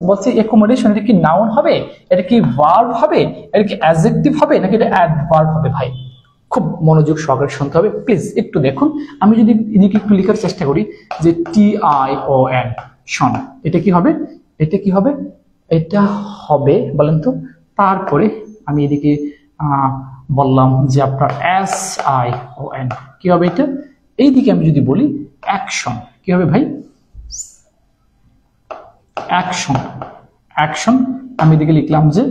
বলছি অ্যাকোমোডেশন এটা কি নাউন হবে, এটা কি ভার্ব হবে, এটা কি অ্যাডজেক্টিভ হবে, নাকি এটা অ্যাডভার্ব হবে? ভাই খুব মনোযোগ সহকারে শুনতে হবে প্লিজ, একটু দেখুন। আমি যদি এদিকে একটু লেখার চেষ্টা করি যে TION শন, এটা কি হবে, এটা কি হবে, এটা হবে বলেন তো। তারপরে আমি এদিকে বললাম যে আপনার SION কি হবে, এটা এইদিকে আমি যদি বলি অ্যাকশন কি হবে ভাই, অ্যাকশন, অ্যাকশন। আমি এদিকে লিখলাম যে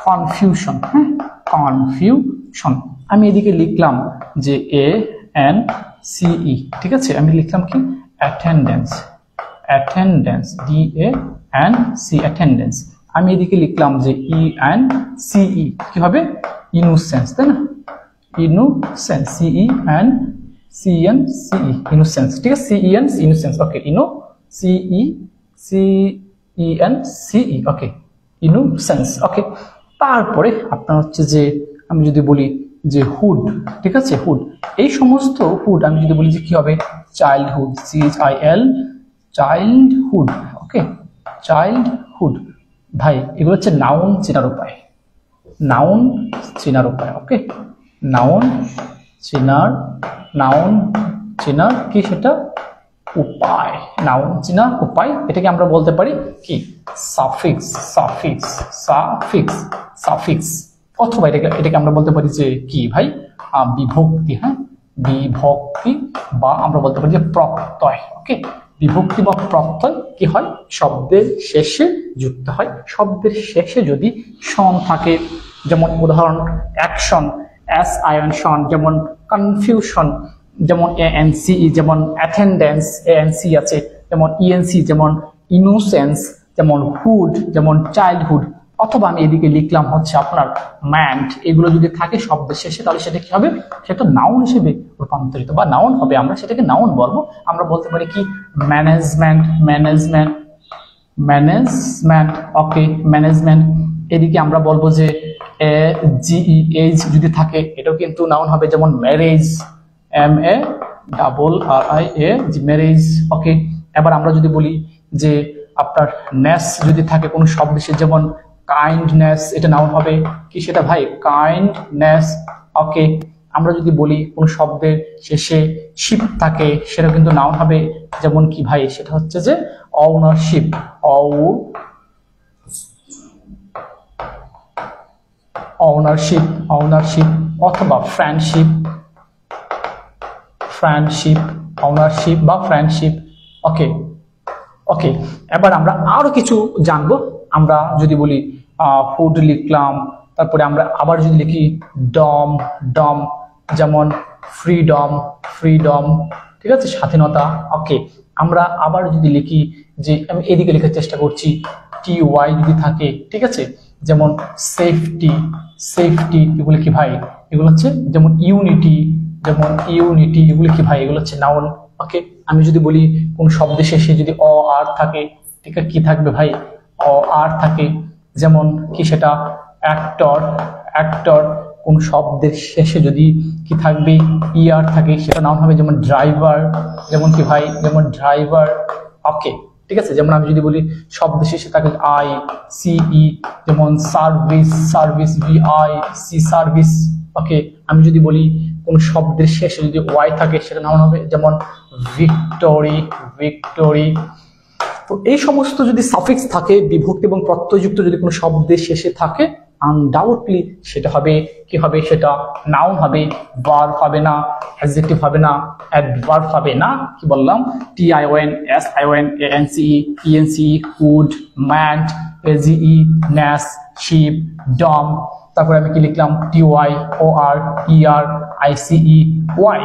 কনফিউশন, হ্যাঁ কনফিউশন। আমি এদিকে লিখলাম যে ANCE, ঠিক আছে। আমি লিখলাম কি অ্যাটেন্ডেন্স, অ্যাটেন্ডেন্স DANC অ্যাটেন্ডেন্স। আমি এদিকে লিখলাম যে ENCE কি হবে, ইনোসেন্স, তাই না, ইনোসেন্স CENCE ইনোসেন্স, ঠিক আছে, CENCE ইনোসেন্স, ওকে CENCE ওকে ইনোসেন্স, ওকে। তারপরে আপনার হচ্ছে যে আমি যদি বলি যে হুড, ঠিক আছে, হুড, এই সমস্ত হুড আমি যদি বলি যে কি হবে, চাইল্ডহুড CHIL চাইল্ডহুড, ওকে চাইল্ডহুড। ভাই এগুলো হচ্ছে নাউন চেনার উপায়, নাউন চেনার উপায়, ওকে নাউন চেনার কি সেটা উপায়, নাউন চেনার উপায়। এটাকে আমরা বলতে পারি কি সাফিক্স, সাফিক্স সাফিক্স সাফিক্স, অথবা এটাকে আমরা বলতে পারি যে কি ভাই বিভক্তি, হ্যাঁ বিভক্তি, বা আমরা বলতে পারি যে প্রত্যয়, ওকে বিভক্তি বা প্রত্যয় কি হয়, শব্দের শেষে যুক্ত হয়। শব্দের শেষে যদি শন থাকে, যেমন উদাহরণ অ্যাকশন SION শন, যেমন কনফিউশন যেমন ANCE, যেমন অ্যাটেন্ডেন্স ANC আছে, যেমন ENC যেমন ইনোসেন্স, যেমন হুড যেমন চাইল্ডহুড, অথবা আমি এদিকে লিখলাম হচ্ছে আপনার ম্যান্ট। এগুলো যদি থাকে শব্দের শেষে তাহলে সেটা কি হবে, সেটা নাউন হিসেবে রূপান্তরিত বা নাউন হবে, আমরা সেটাকে নাউন বলবো। আমরা বলতে পারি কি ম্যানেজমেন্ট, ম্যানেজমেন্ট ম্যানেজমেন্ট, ওকে ম্যানেজমেন্ট। এদিকে আমরা বলবো যে এজ যদি থাকে এটাও কিন্তু নাউন হবে, যেমন ম্যারেজ MARRIA ম্যারেজ, ওকে। এবার আমরা যদি বলি যে আপনার নেস যদি থাকে কোন শব্দ শেষে, যেমন কাইন্ডনেস, এটা নাউন হবে কি সেটা ভাই কাইন্ডনেস, ওকে। আমরা যদি বলি কোন শব্দের শেষে শিপ থাকে সেটা কিন্তু নাউন হবে, যেমন কি ভাই সেটা হচ্ছে যে ওনারশিপ, ওনারশিপ ওনারশিপ, অথবা ফ্রেন্ডশিপ, ফ্রেন্ডশিপ ওনারশিপ বা ফ্রেন্ডশিপ, ওকে ওকে। এবার আমরা আরো কিছু জানবো। আমরা যদি বলি ফুড লিখলাম, তারপরে আমরা আবার যদি লিখি ডম, ডম যেমন ফ্রিডম, ফ্রিডম, ঠিক আছে স্বাধীনতা, ওকে। আমরা আবার যদি লিখি যে আমি এদিকে লেখার চেষ্টা করছি TY যদি থাকে, ঠিক আছে, যেমন সেফটি, সেফটি এগুলো কি ভাই, এগুলো হচ্ছে যেমন ইউনিটি, যেমন ইউনিটি এগুলো কি ভাই, এগুলো হচ্ছে নাউন, ওকে। আমি যদি বলি কোন শব্দের শেষে যদি আর থাকে, ঠিক আছে কি থাকবে ভাই আর থাকে, যেমন কি সেটা অ্যাক্টর, অ্যাক্টর। কোন শব্দের শেষে যদি কি থাকবে ER থাকে সেটা নাউন হবে, যেমন ড্রাইভার, যেমন কি ভাই যেমন ড্রাইভার, ওকে ঠিক আছে। যেমন আমি যদি বলি শব্দের শেষে থাকে ICE, যেমন সার্ভিস, সার্ভিস VIC সার্ভিস, ওকে। আমি যদি বলি কোন শব্দের শেষে যদি Y থাকে সেটা নাউন হবে, যেমন ভিক্টোরি, ভিক্টোরি। তো এই সমস্ত যদি সাফিক্স থাকে, বিভক্তি এবং প্রত্যয়যুক্ত যদি কোনো শব্দের শেষে থাকে, আনডাউটলি সেটা হবে কি হবে, সেটা নাউন হবে, ভার্ব হবে না, অ্যাডজেক্টিভ হবে না, অ্যাডভার্ব হবে না। কি বললাম TION SION ANCE ENCE hood, meant AGE ন্যাস, শিপ, ডম। তারপরে আমি কি লিখলাম TY OR ER ICE Y।